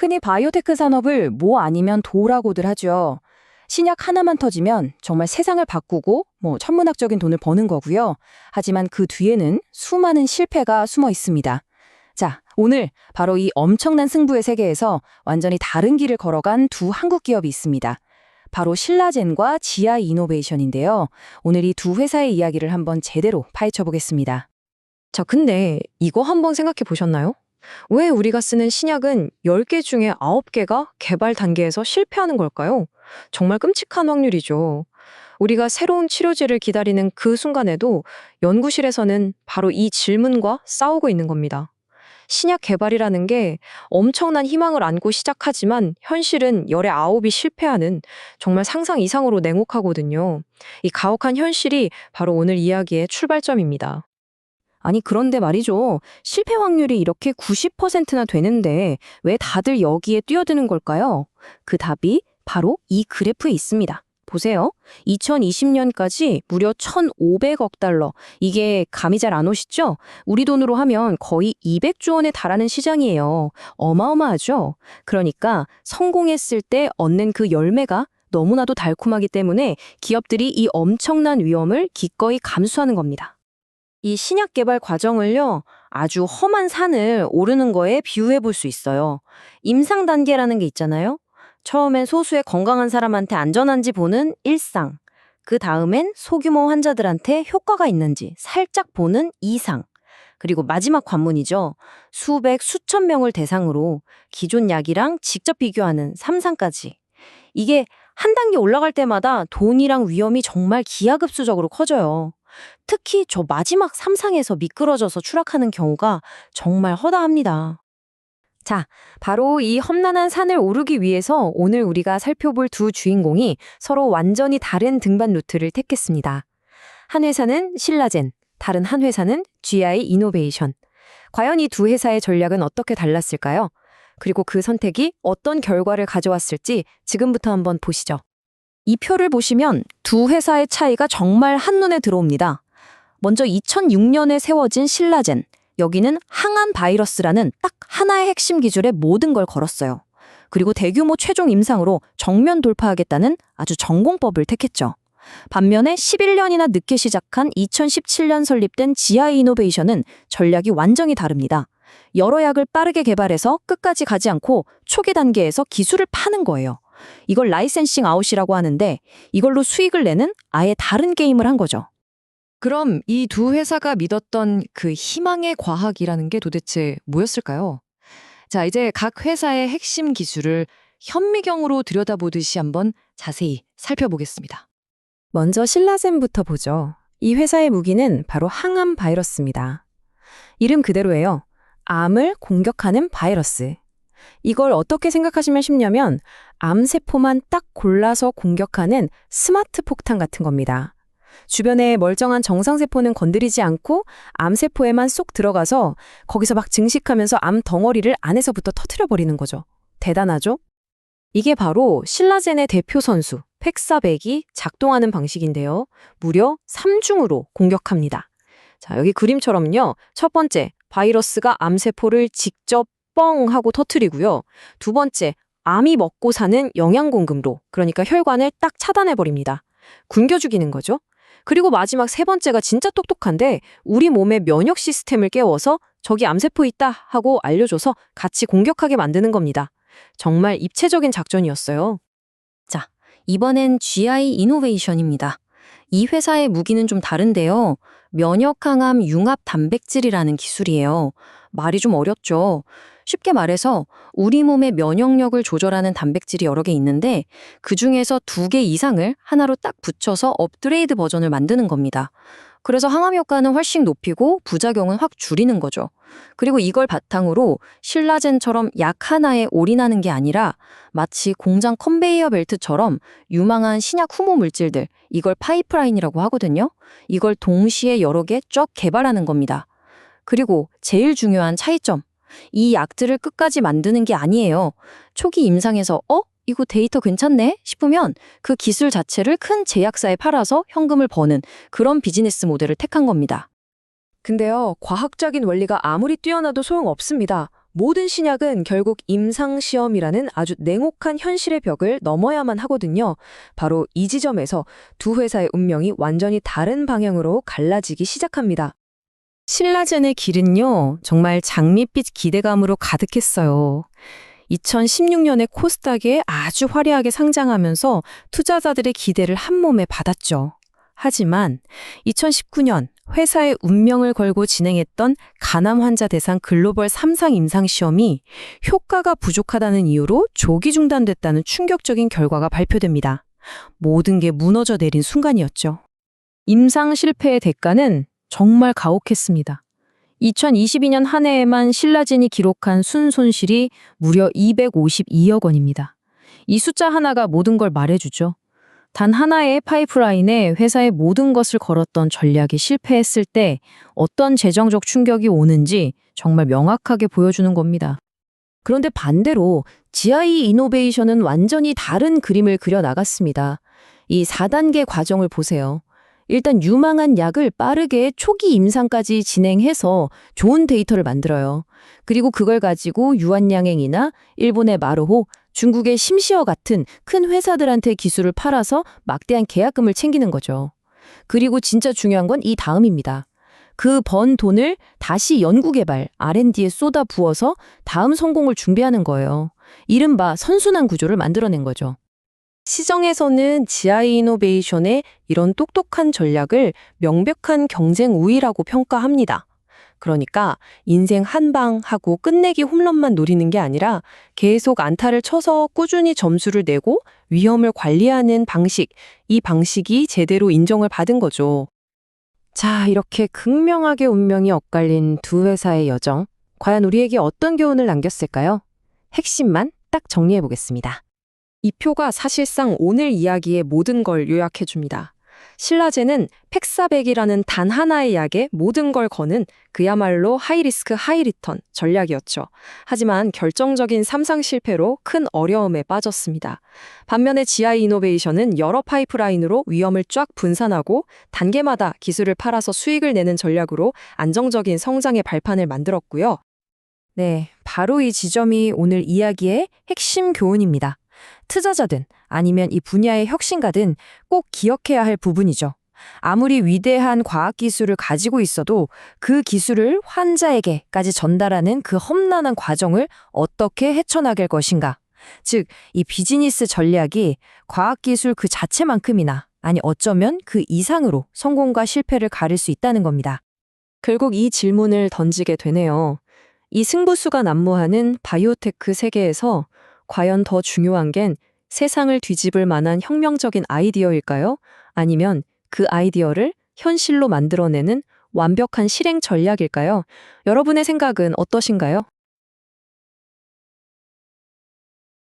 흔히 바이오테크 산업을 뭐 아니면 도라고들 하죠. 신약 하나만 터지면 정말 세상을 바꾸고 천문학적인 돈을 버는 거고요. 하지만 그 뒤에는 수많은 실패가 숨어 있습니다. 자, 오늘 바로 이 엄청난 승부의 세계에서 완전히 다른 길을 걸어간 두 한국 기업이 있습니다. 바로 신라젠과 GI 이노베이션인데요. 오늘 이 두 회사의 이야기를 한번 제대로 파헤쳐 보겠습니다. 자, 근데 이거 한번 생각해 보셨나요? 왜 우리가 쓰는 신약은 10개 중에 9개가 개발 단계에서 실패하는 걸까요? 정말 끔찍한 확률이죠. 우리가 새로운 치료제를 기다리는 그 순간에도 연구실에서는 바로 이 질문과 싸우고 있는 겁니다. 신약 개발이라는 게 엄청난 희망을 안고 시작하지만 현실은 열의 9이 실패하는 정말 상상 이상으로 냉혹하거든요. 이 가혹한 현실이 바로 오늘 이야기의 출발점입니다. 아니, 그런데 말이죠. 실패 확률이 이렇게 90%나 되는데 왜 다들 여기에 뛰어드는 걸까요? 그 답이 바로 이 그래프에 있습니다. 보세요. 2020년까지 무려 1,500억 달러. 이게 감이 잘 안 오시죠? 우리 돈으로 하면 거의 200조 원에 달하는 시장이에요. 어마어마하죠? 그러니까 성공했을 때 얻는 그 열매가 너무나도 달콤하기 때문에 기업들이 이 엄청난 위험을 기꺼이 감수하는 겁니다. 이 신약 개발 과정을요, 아주 험한 산을 오르는 거에 비유해 볼 수 있어요. 임상 단계라는 게 있잖아요. 처음엔 소수의 건강한 사람한테 안전한지 보는 1상, 그 다음엔 소규모 환자들한테 효과가 있는지 살짝 보는 2상, 그리고 마지막 관문이죠. 수백, 수천 명을 대상으로 기존 약이랑 직접 비교하는 3상까지. 이게 한 단계 올라갈 때마다 돈이랑 위험이 정말 기하급수적으로 커져요. 특히 저 마지막 3상에서 미끄러져서 추락하는 경우가 정말 허다합니다. 자, 바로 이 험난한 산을 오르기 위해서 오늘 우리가 살펴볼 두 주인공이 서로 완전히 다른 등반 루트를 택했습니다. 한 회사는 신라젠, 다른 한 회사는 GI 이노베이션. 과연 이 두 회사의 전략은 어떻게 달랐을까요? 그리고 그 선택이 어떤 결과를 가져왔을지 지금부터 한번 보시죠. 이 표를 보시면 두 회사의 차이가 정말 한눈에 들어옵니다. 먼저 2006년에 세워진 신라젠. 여기는 항암 바이러스라는 딱 하나의 핵심 기술에 모든 걸 걸었어요. 그리고 대규모 최종 임상으로 정면 돌파하겠다는 아주 전공법을 택했죠. 반면에 11년이나 늦게 시작한 2017년 설립된 GI 이노베이션은 전략이 완전히 다릅니다. 여러 약을 빠르게 개발해서 끝까지 가지 않고 초기 단계에서 기술을 파는 거예요. 이걸 라이센싱 아웃이라고 하는데 이걸로 수익을 내는 아예 다른 게임을 한 거죠. 그럼 이 두 회사가 믿었던 그 희망의 과학이라는 게 도대체 뭐였을까요? 자, 이제 각 회사의 핵심 기술을 현미경으로 들여다보듯이 한번 자세히 살펴보겠습니다. 먼저 신라젠부터 보죠. 이 회사의 무기는 바로 항암 바이러스입니다. 이름 그대로예요. 암을 공격하는 바이러스. 이걸 어떻게 생각하시면 쉽냐면 암세포만 딱 골라서 공격하는 스마트 폭탄 같은 겁니다. 주변에 멀쩡한 정상세포는 건드리지 않고 암세포에만 쏙 들어가서 거기서 막 증식하면서 암 덩어리를 안에서부터 터뜨려버리는 거죠. 대단하죠? 이게 바로 신라젠의 대표 선수 팩사백이 작동하는 방식인데요. 무려 3중으로 공격합니다. 자, 여기 그림처럼요. 첫 번째, 바이러스가 암세포를 직접 뻥 하고 터뜨리고요. 두 번째, 암이 먹고 사는 영양 공급로, 그러니까 혈관을 딱 차단해버립니다. 굶겨 죽이는 거죠. 그리고 마지막 세 번째가 진짜 똑똑한데 우리 몸의 면역 시스템을 깨워서 저기 암세포 있다 하고 알려줘서 같이 공격하게 만드는 겁니다. 정말 입체적인 작전이었어요. 자, 이번엔 GI 이노베이션입니다. 이 회사의 무기는 좀 다른데요. 면역항암 융합 단백질이라는 기술이에요. 말이 좀 어렵죠. 쉽게 말해서 우리 몸의 면역력을 조절하는 단백질이 여러 개 있는데 그중에서 2개 이상을 하나로 딱 붙여서 업그레이드 버전을 만드는 겁니다. 그래서 항암 효과는 훨씬 높이고 부작용은 확 줄이는 거죠. 그리고 이걸 바탕으로 신라젠처럼 약 하나에 올인하는 게 아니라 마치 공장 컨베이어 벨트처럼 유망한 신약 후보 물질들, 이걸 파이프라인이라고 하거든요. 이걸 동시에 여러 개 쫙 개발하는 겁니다. 그리고 제일 중요한 차이점. 이 약들을 끝까지 만드는 게 아니에요. 초기 임상에서 이거 데이터 괜찮네 싶으면 그 기술 자체를 큰 제약사에 팔아서 현금을 버는 그런 비즈니스 모델을 택한 겁니다. 근데요, 과학적인 원리가 아무리 뛰어나도 소용없습니다. 모든 신약은 결국 임상시험이라는 아주 냉혹한 현실의 벽을 넘어야만 하거든요. 바로 이 지점에서 두 회사의 운명이 완전히 다른 방향으로 갈라지기 시작합니다. 신라젠의 길은요, 정말 장밋빛 기대감으로 가득했어요. 2016년에 코스닥에 아주 화려하게 상장하면서 투자자들의 기대를 한몸에 받았죠. 하지만 2019년 회사의 운명을 걸고 진행했던 간암 환자 대상 글로벌 3상 임상시험이 효과가 부족하다는 이유로 조기 중단됐다는 충격적인 결과가 발표됩니다. 모든 게 무너져 내린 순간이었죠. 임상 실패의 대가는 정말 가혹했습니다. 2022년 한 해에만 신라진이 기록한 순손실이 무려 252억 원입니다. 이 숫자 하나가 모든 걸 말해주죠. 단 하나의 파이프라인에 회사의 모든 것을 걸었던 전략이 실패했을 때 어떤 재정적 충격이 오는지 정말 명확하게 보여주는 겁니다. 그런데 반대로 GI 이노베이션은 완전히 다른 그림을 그려 나갔습니다. 이 4단계 과정을 보세요. 일단 유망한 약을 빠르게 초기 임상까지 진행해서 좋은 데이터를 만들어요. 그리고 그걸 가지고 유한양행이나 일본의 마루호, 중국의 심시어 같은 큰 회사들한테 기술을 팔아서 막대한 계약금을 챙기는 거죠. 그리고 진짜 중요한 건 이 다음입니다. 그 번 돈을 다시 연구개발, R&D에 쏟아 부어서 다음 성공을 준비하는 거예요. 이른바 선순환 구조를 만들어낸 거죠. 시정에서는 GI 이노베이션의 이런 똑똑한 전략을 명백한 경쟁 우위라고 평가합니다. 그러니까 인생 한 방 하고 끝내기 홈런만 노리는 게 아니라 계속 안타를 쳐서 꾸준히 점수를 내고 위험을 관리하는 방식, 이 방식이 제대로 인정을 받은 거죠. 자, 이렇게 극명하게 운명이 엇갈린 두 회사의 여정, 과연 우리에게 어떤 교훈을 남겼을까요? 핵심만 딱 정리해 보겠습니다. 이 표가 사실상 오늘 이야기의 모든 걸 요약해 줍니다. 신라젠은 팩사백이라는 단 하나의 약에 모든 걸 거는 그야말로 하이리스크 하이리턴 전략이었죠. 하지만 결정적인 3상 실패로 큰 어려움에 빠졌습니다. 반면에 GI 이노베이션은 여러 파이프라인으로 위험을 쫙 분산하고 단계마다 기술을 팔아서 수익을 내는 전략으로 안정적인 성장의 발판을 만들었고요. 네, 바로 이 지점이 오늘 이야기의 핵심 교훈입니다. 투자자든 아니면 이 분야의 혁신가든 꼭 기억해야 할 부분이죠. 아무리 위대한 과학기술을 가지고 있어도 그 기술을 환자에게까지 전달하는 그 험난한 과정을 어떻게 헤쳐나갈 것인가. 즉, 이 비즈니스 전략이 과학기술 그 자체만큼이나 아니 어쩌면 그 이상으로 성공과 실패를 가릴 수 있다는 겁니다. 결국 이 질문을 던지게 되네요. 이 승부수가 난무하는 바이오테크 세계에서 과연 더 중요한 게 세상을 뒤집을 만한 혁명적인 아이디어일까요? 아니면 그 아이디어를 현실로 만들어내는 완벽한 실행 전략일까요? 여러분의 생각은 어떠신가요?